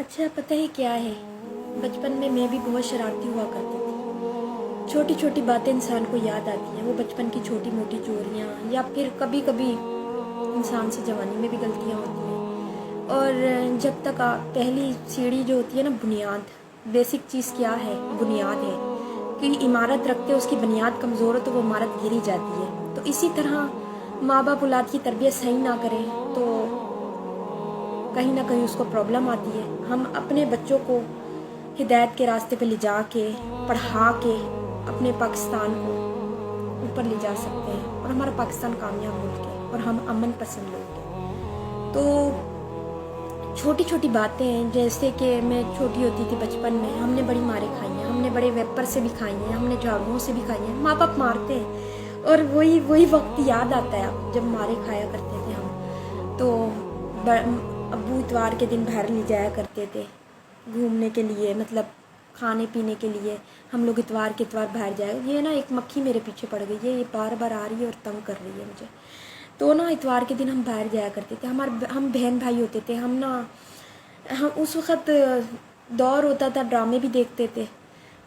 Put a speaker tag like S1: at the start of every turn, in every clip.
S1: اچھا پتہ ہے کیا ہے، بچپن میں بھی بہت شرارتی ہوا کرتی تھی۔ چھوٹی چھوٹی باتیں انسان کو یاد آتی ہیں، وہ بچپن کی چھوٹی موٹی چوریاں، یا پھر کبھی کبھی انسان سے جوانی میں بھی غلطیاں ہوتی ہیں۔ اور جب تک پہلی سیڑھی جو ہوتی ہے نا، بنیاد، بیسک چیز کیا ہے؟ بنیاد ہے کہ عمارت رکھتے اس کی بنیاد کمزور ہو تو وہ عمارت گری جاتی ہے۔ تو اسی طرح ماں باپ اولاد کی تربیت صحیح نہ کریں تو کہیں نہ کہیں اس کو پرابلم آتی ہے۔ ہم اپنے بچوں کو ہدایت کے راستے پہ لے جا کے، پڑھا کے اپنے پاکستان کو اوپر لے جا سکتے ہیں، اور ہمارا پاکستان کامیاب ملک ہے اور ہم امن پسند لوگ ہیں۔ تو چھوٹی چھوٹی باتیں ہیں، جیسے کہ میں چھوٹی ہوتی تھی بچپن میں، ہم نے بڑی ماریں کھائی ہیں، ہم نے بڑے ویپر سے بھی کھائی ہیں، ہم نے جھاڑوؤں سے بھی کھائی ہیں۔ ماں باپ مارتے ہیں اور وہی وقت یاد آتا ہے جب مارے کھایا کرتے تھے ہم۔ تو ابو اتوار کے دن باہر لے جایا کرتے تھے گھومنے کے لیے، مطلب کھانے پینے کے لیے۔ ہم لوگ اتوار کے اتوار باہر جائے، یہ نا ایک مکھی میرے پیچھے پڑ گئی ہے، یہ بار بار آ رہی ہے اور تنگ کر رہی ہے مجھے۔ تو نا اتوار کے دن ہم باہر جایا کرتے تھے، ہم بہن بھائی ہوتے تھے، ہم اس وقت دور ہوتا تھا، ڈرامے بھی دیکھتے تھے،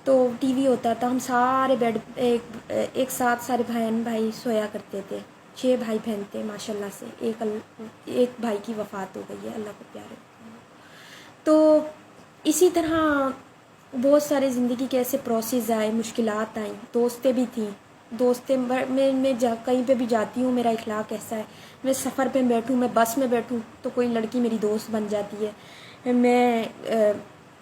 S1: تو ٹی وی ہوتا تھا، ہم سارے بیڈ ایک ساتھ سارے بہن بھائی سویا کرتے تھے۔ 6 بھائی بہن تھے ماشاء اللہ سے، ایک بھائی کی وفات ہو گئی ہے، اللہ کو پیارے۔ تو اسی طرح بہت سارے زندگی کے ایسے پروسیس آئے، مشکلات آئیں، دوستیں بھی تھیں۔ میں کہیں پہ بھی جاتی ہوں، میرا اخلاق ایسا ہے، میں سفر پہ بیٹھوں، میں بس میں بیٹھوں تو کوئی لڑکی میری دوست بن جاتی ہے، میں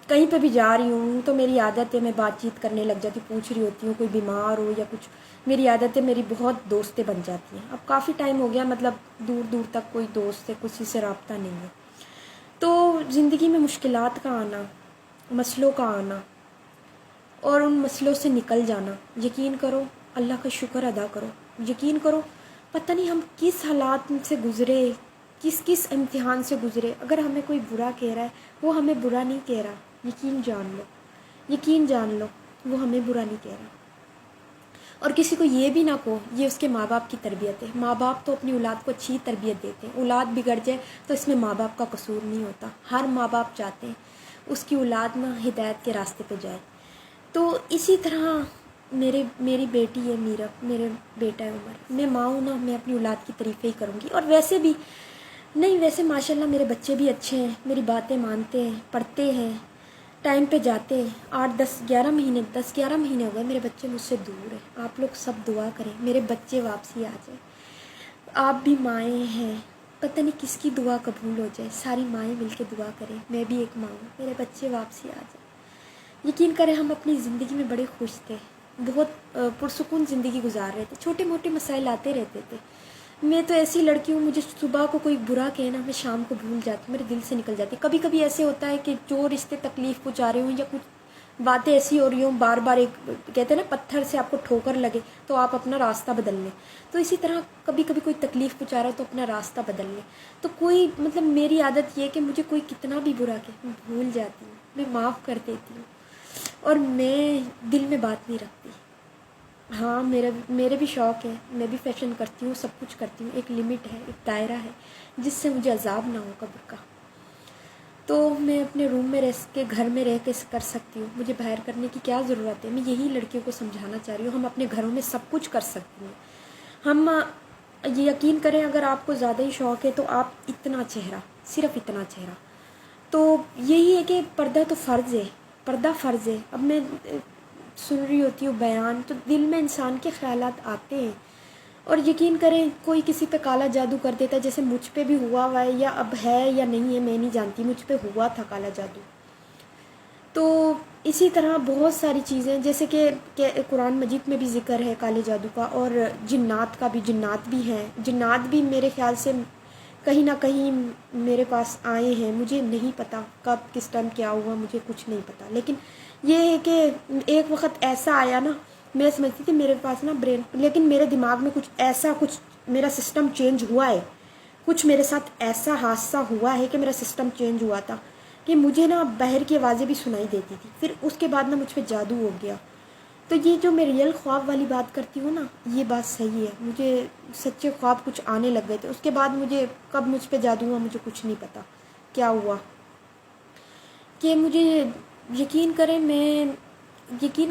S1: کہیں پہ بھی جا رہی ہوں تو میری عادت ہے میں بات چیت کرنے لگ جاتی ہوں، پوچھ رہی ہوتی ہوں کوئی بیمار ہو یا کچھ، میری عادت ہے، میری بہت دوستیں بن جاتی ہیں۔ اب کافی ٹائم ہو گیا، مطلب دور دور تک کوئی دوست سے کسی سے رابطہ نہیں ہے۔ تو زندگی میں مشکلات کا آنا، مسئلوں کا آنا اور ان مسئلوں سے نکل جانا، یقین کرو اللہ کا شکر ادا کرو، یقین کرو پتہ نہیں ہم کس حالات سے گزرے، کس امتحان سے گزرے۔ اگر ہمیں کوئی برا کہہ رہا ہے، وہ ہمیں برا نہیں کہہ رہا، یقین جان لو وہ ہمیں برا نہیں کہہ رہا۔ اور کسی کو یہ بھی نہ کہو، یہ اس کے ماں باپ کی تربیت ہے۔ ماں باپ تو اپنی اولاد کو اچھی تربیت دیتے ہیں، اولاد بگڑ جائے تو اس میں ماں باپ کا قصور نہیں ہوتا۔ ہر ماں باپ چاہتے ہیں اس کی اولاد نہ ہدایت کے راستے پہ جائے۔ تو اسی طرح میری بیٹی ہے میرا، میرے بیٹا ہے عمر، میں ماں ہوں نا، میں اپنی اولاد کی تعریفیں ہی کروں گی۔ اور ویسے ماشاءاللہ میرے بچے بھی اچھے ہیں، میری باتیں مانتے ہیں، پڑھتے ہیں، ٹائم پہ جاتے ہیں۔ 10 11 مہینے ہو گئے میرے بچے مجھ سے دور ہیں۔ آپ لوگ سب دعا کریں میرے بچے واپسی آ جائیں۔ آپ بھی مائیں ہیں، پتہ نہیں کس کی دعا قبول ہو جائے، ساری مائیں مل کے دعا کریں، میں بھی ایک ماں ہوں، میرے بچے واپسی آ جائیں۔ یقین کریں ہم اپنی زندگی میں بڑے خوش تھے، بہت پرسکون زندگی گزار رہے تھے، چھوٹے موٹے مسائل آتے رہتے تھے۔ میں تو ایسی لڑکی ہوں، مجھے صبح کو کوئی برا کہنا میں شام کو بھول جاتی، میرے دل سے نکل جاتی۔ کبھی کبھی ایسے ہوتا ہے کہ جو رشتے تکلیف پہنچا رہے ہوں یا کچھ باتیں ایسی ہو رہی ہوں، بار بار ایک کہتے ہیں نا پتھر سے آپ کو ٹھوکر لگے تو آپ اپنا راستہ بدل لیں، تو اسی طرح کبھی کبھی کوئی تکلیف پہنچا رہا ہے تو اپنا راستہ بدل لیں۔ تو مطلب میری عادت یہ ہے کہ مجھے کوئی کتنا بھی برا کہ میں بھول جاتی ہوں، میں معاف کر دیتی ہوں، اور میں دل میں بات نہیں رکھتی۔ ہاں میرے بھی شوق ہے، میں بھی فیشن کرتی ہوں، سب کچھ کرتی ہوں، ایک لمٹ ہے، ایک دائرہ ہے جس سے مجھے عذاب نہ ہو قبر کا۔ تو میں اپنے روم میں رہ کے، گھر میں رہ کے کر سکتی ہوں، مجھے باہر کرنے کی کیا ضرورت ہے؟ میں یہی لڑکیوں کو سمجھانا چاہ رہی ہوں، ہم اپنے گھروں میں سب کچھ کر سکتی ہیں۔ ہم یقین کریں اگر آپ کو زیادہ ہی شوق ہے تو آپ اتنا چہرہ، صرف اتنا چہرہ، تو یہی ہے کہ پردہ تو فرض ہے، پردہ فرض ہے۔ اب میں سن رہی ہوتی ہوں بیان تو دل میں انسان کے خیالات آتے ہیں، اور یقین کریں کوئی کسی پہ کالا جادو کر دیتا ہے، جیسے مجھ پہ بھی ہوا ہے، یا اب ہے یا نہیں ہے میں نہیں جانتی، مجھ پہ ہوا تھا کالا جادو۔ تو اسی طرح بہت ساری چیزیں، جیسے کہ قرآن مجید میں بھی ذکر ہے کالے جادو کا، اور جنات کا بھی، جنات بھی ہیں، جنات بھی میرے خیال سے کہیں نہ کہیں میرے پاس آئے ہیں، مجھے نہیں پتہ کب کس ٹائم کیا ہوا، مجھے کچھ نہیں پتہ، لیکن یہ ہے کہ ایک وقت ایسا آیا نا، میں سمجھتی تھی میرے پاس نا برین، لیکن میرے دماغ میں کچھ میرا سسٹم چینج ہوا ہے، کچھ میرے ساتھ ایسا حادثہ ہوا ہے کہ میرا سسٹم چینج ہوا تھا کہ مجھے نا باہر کی آوازیں بھی سنائی دیتی تھی، پھر اس کے بعد نا مجھ پہ جادو ہو گیا۔ تو یہ جو میں ریئل خواب والی بات کرتی ہوں نا، یہ بات صحیح ہے، مجھے سچے خواب کچھ آنے لگ گئے تھے، اس کے بعد مجھے کب مجھ پہ جادو ہوا مجھے کچھ نہیں پتہ کیا ہوا۔ کہ مجھے یقین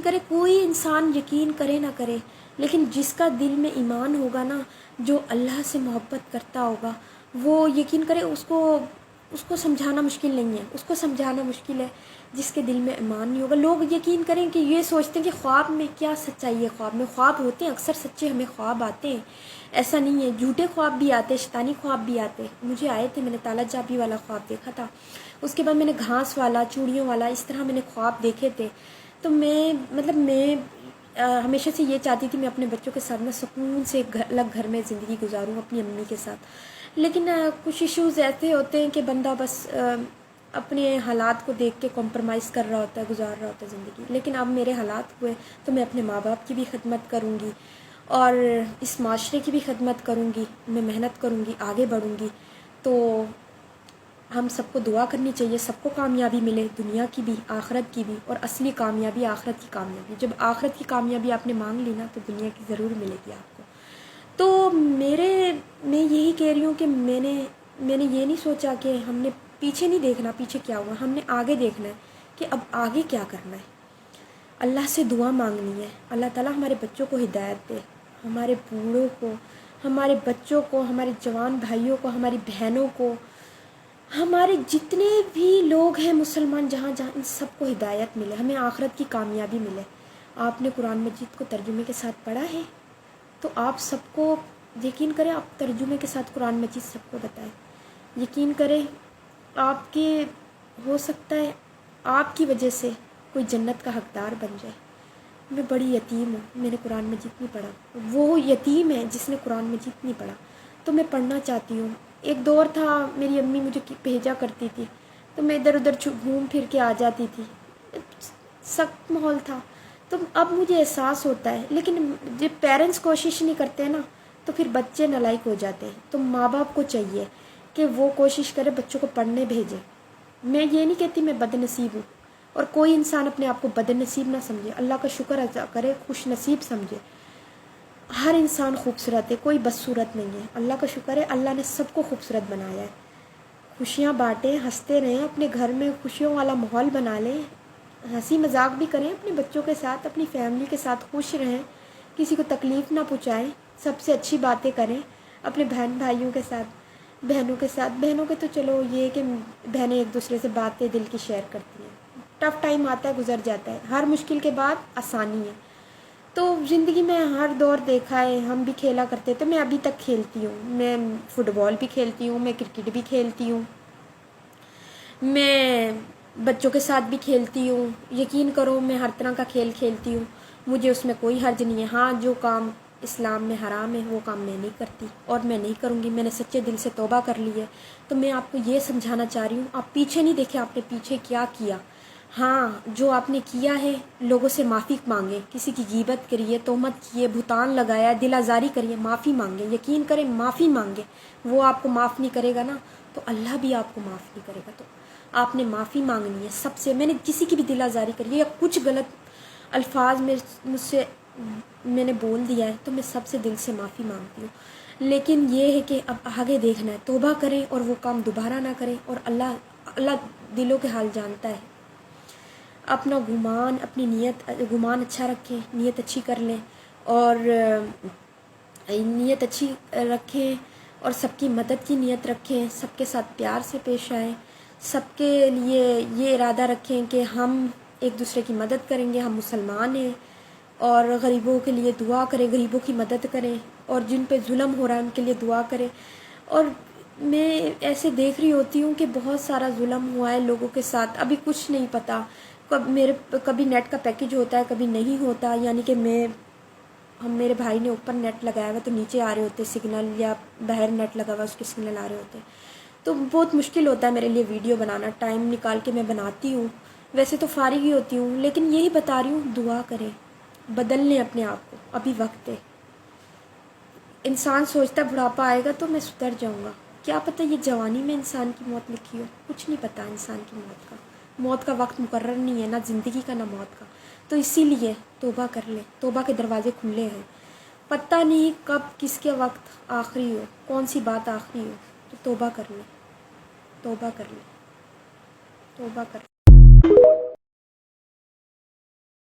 S1: کرے کوئی انسان یقین کرے نہ کرے، لیکن جس کا دل میں ایمان ہوگا نا، جو اللہ سے محبت کرتا ہوگا، وہ یقین کرے اس کو سمجھانا مشکل نہیں ہے، اس کو سمجھانا مشکل ہے جس کے دل میں ایمان نہیں ہوگا۔ لوگ یقین کریں کہ یہ سوچتے ہیں کہ خواب میں کیا سچائی ہے، خواب میں خواب ہوتے ہیں اکثر سچے، ہمیں خواب آتے ہیں، ایسا نہیں ہے، جھوٹے خواب بھی آتے، شیطانی خواب بھی آتے، مجھے آئے تھے، میں نے تالا چابی والا خواب دیکھا تھا، اس کے بعد میں نے گھاس والا، چوڑیوں والا، اس طرح میں نے خواب دیکھے تھے۔ تو میں ہمیشہ سے یہ چاہتی تھی میں اپنے بچوں کے ساتھ میں سکون سے الگ گھر میں زندگی گزاروں اپنی امی کے ساتھ، لیکن کچھ ایشوز ایسے ہوتے ہیں کہ بندہ بس اپنے حالات کو دیکھ کے کمپرومائز کر رہا ہوتا ہے، گزار رہا ہوتا ہے زندگی۔ لیکن اب میرے حالات ہوئے تو میں اپنے ماں باپ کی بھی خدمت کروں گی اور اس معاشرے کی بھی خدمت کروں گی، میں محنت کروں گی، آگے بڑھوں گی۔ تو ہم سب کو دعا کرنی چاہیے، سب کو کامیابی ملے، دنیا کی بھی آخرت کی بھی، اور اصلی کامیابی آخرت کی کامیابی۔ جب آخرت کی کامیابی آپ نے مانگ لی نا تو دنیا کی ضرور ملے گی آپ کو۔ تو میں یہی کہہ رہی ہوں کہ میں نے یہ نہیں سوچا کہ ہم نے پیچھے نہیں دیکھنا پیچھے کیا ہوا، ہم نے آگے دیکھنا ہے کہ اب آگے کیا کرنا ہے۔ اللہ سے دعا مانگنی ہے، اللہ تعالیٰ ہمارے بچوں کو ہدایت دے، ہمارے بوڑھوں کو، ہمارے بچوں کو، ہمارے جوان بھائیوں کو، ہماری بہنوں کو، ہمارے جتنے بھی لوگ ہیں مسلمان جہاں جہاں، ان سب کو ہدایت ملے، ہمیں آخرت کی کامیابی ملے۔ آپ نے قرآن مجید کو ترجمے کے ساتھ پڑھا ہے تو آپ سب کو یقین کریں، آپ ترجمے کے ساتھ قرآن مجید سب کو بتائیں، یقین کریں آپ کے ہو سکتا ہے آپ کی وجہ سے کوئی جنت کا حقدار بن جائے۔ میں بڑی یتیم ہوں، میں نے قرآن مجید نہیں پڑھا، وہ یتیم ہے جس نے قرآن مجید نہیں پڑھا، تو میں پڑھنا چاہتی ہوں۔ ایک دور تھا میری امی مجھے بھیجا کرتی تھی تو میں ادھر ادھر گھوم پھر کے آ جاتی تھی، سخت ماحول تھا۔ تو اب مجھے احساس ہوتا ہے، لیکن جب پیرنٹس کوشش نہیں کرتے نا تو پھر بچے نالائق ہو جاتے ہیں۔ تو ماں باپ کو چاہیے کہ وہ کوشش کرے بچوں کو پڑھنے بھیجے۔ میں یہ نہیں کہتی میں بد نصیب ہوں، اور کوئی انسان اپنے آپ کو بد نصیب نہ سمجھے، اللہ کا شکر ادا کرے، خوش نصیب سمجھے۔ ہر انسان خوبصورت ہے، کوئی بدصورت نہیں ہے، اللہ کا شکر ہے، اللہ نے سب کو خوبصورت بنایا ہے۔ خوشیاں بانٹیں، ہنستے رہیں، اپنے گھر میں خوشیوں والا ماحول بنا لیں، ہنسی مذاق بھی کریں اپنے بچوں کے ساتھ، اپنی فیملی کے ساتھ خوش رہیں، کسی کو تکلیف نہ پہنچائیں، سب سے اچھی باتیں کریں اپنے بہن بھائیوں کے ساتھ، بہنوں کے ساتھ۔ بہنوں کے تو چلو یہ کہ بہنیں ایک دوسرے سے باتیں دل کی شیئر کرتی ہیں، ٹف ٹائم آتا ہے گزر جاتا ہے، ہر مشکل کے بعد آسانی ہے۔ تو زندگی میں ہر دور دیکھا ہے، ہم بھی کھیلا کرتے تھے، میں ابھی تک کھیلتی ہوں، میں فٹ بال بھی کھیلتی ہوں، میں کرکٹ بھی کھیلتی ہوں، میں بچوں کے ساتھ بھی کھیلتی ہوں، یقین کرو میں ہر طرح کا کھیل کھیلتی ہوں، مجھے اس میں کوئی حرج نہیں ہے۔ ہاں جو کام اسلام میں حرام ہے وہ کام میں نہیں کرتی اور میں نہیں کروں گی، میں نے سچے دل سے توبہ کر لی ہے۔ تو میں آپ کو یہ سمجھانا چاہ رہی ہوں، آپ پیچھے نہیں دیکھیں آپ نے پیچھے کیا کیا۔ ہاں جو آپ نے کیا ہے لوگوں سے معافی مانگیں، کسی کی غیبت کریے، تہمت کیے، بہتان لگایا، دل آزاری کریے، معافی مانگیں، یقین کریں معافی مانگیں، وہ آپ کو معاف نہیں کرے گا نا تو اللہ بھی آپ کو معاف نہیں کرے گا۔ تو آپ نے معافی مانگنی ہے سب سے۔ میں نے کسی کی بھی دل آزاری کری ہے یا کچھ غلط الفاظ میں مجھ سے میں نے بول دیا ہے تو میں سب سے دل سے معافی مانگتی ہوں، لیکن یہ ہے کہ اب آگے دیکھنا ہے، توبہ کریں اور وہ کام دوبارہ نہ کریں، اور اللہ دلوں کے حال جانتا ہے۔ اپنا اپنی گمان اچھا رکھیں، نیت اچھی کر لیں، اور نیت اچھی رکھیں اور سب کی مدد کی نیت رکھیں، سب کے ساتھ پیار سے پیش آئیں، سب کے لیے یہ ارادہ رکھیں کہ ہم ایک دوسرے کی مدد کریں گے، ہم مسلمان ہیں، اور غریبوں کے لیے دعا کریں، غریبوں کی مدد کریں، اور جن پہ ظلم ہو رہا ہے ان کے لیے دعا کریں۔ اور میں ایسے دیکھ رہی ہوتی ہوں کہ بہت سارا ظلم ہوا ہے لوگوں کے ساتھ، ابھی کچھ نہیں پتہ، کبھی نیٹ کا پیکیج ہوتا ہے کبھی نہیں ہوتا، یعنی کہ میرے بھائی نے اوپر نیٹ لگایا ہوا تو نیچے آ رہے ہوتے سگنل، یا باہر نیٹ لگا ہوا اس کے سگنل آ رہے ہوتے، تو بہت مشکل ہوتا ہے میرے لیے ویڈیو بنانا، ٹائم نکال کے میں بناتی ہوں، ویسے تو فارغ ہی ہوتی ہوں، لیکن یہی بتا رہی ہوں دعا کریں، بدل لیں اپنے آپ کو، ابھی وقت ہے۔ انسان سوچتا ہے بڑھاپا آئے گا تو میں سدھر جاؤں گا، کیا پتہ یہ جوانی میں انسان کی موت لکھی ہو، کچھ نہیں پتہ انسان کی موت کا وقت مقرر نہیں ہے، نہ زندگی کا نہ موت کا۔ تو اسی لیے توبہ کر لیں، توبہ کے دروازے کھلے ہیں، پتہ نہیں کب کس کے وقت آخری ہو، کون سی بات آخری ہو، تو توبہ کر لیں، توبہ کر لیں، توبہ کر لیں۔